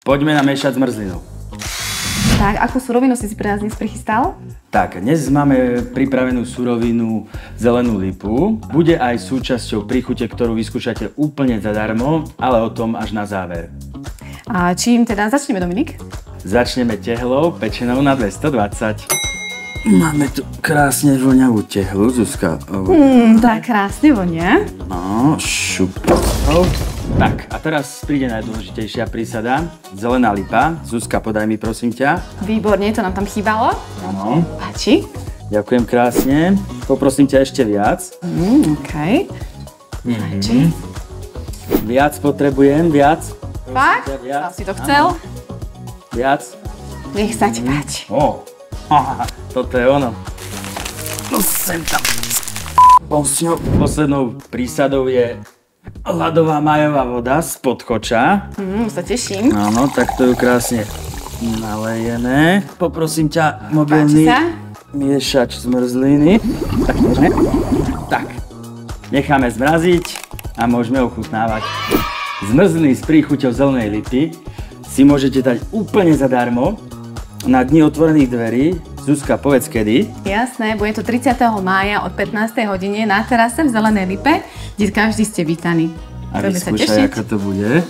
Poďme namiešať zmrzlinu. Tak, akú surovinu si pre nás dnes prichystal? Tak, dnes máme pripravenú surovinu zelenú lipu. Bude aj súčasťou príchute, ktorú vyskúšate úplne zadarmo, ale o tom až na záver. A čím teda začneme, Dominik? Začneme tehlou pečenou na 220. Máme tu krásne voňavú tehlu, Zuzka. Tak krásne vonia. No, šup. Tak, a teraz príde najdôležitejšia prísada. Zelená lipa. Zuzka, podaj mi prosím ťa. Výborne, to nám tam chýbalo. Áno. Páči. Ďakujem krásne. Poprosím ťa ešte viac. OK. Páči. Viac potrebujem, viac. Fakt? Viac. Si to chcel? Viac. Nech sa ti páči. Toto je ono. No sem tam. Poslednou prísadou je ľadová majová voda z podkoča. Sa teším. Áno, tak to ju krásne nalejeme. Poprosím ťa, mobilný miešač zmrzliny. Tak, necháme zmraziť a môžeme ochutnávať. Zmrzliny s príchuťou zelenej lipy si môžete dať úplne zadarmo na dni otvorených dverí. Zuzka, povedz kedy. Jasné, bude to 30. mája od 15. hodine na terase v Zelenej lipe, kde každý ste vítaní. A vyskúšaj, ako to bude.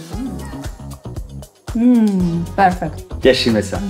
Perfekt. Tešíme sa.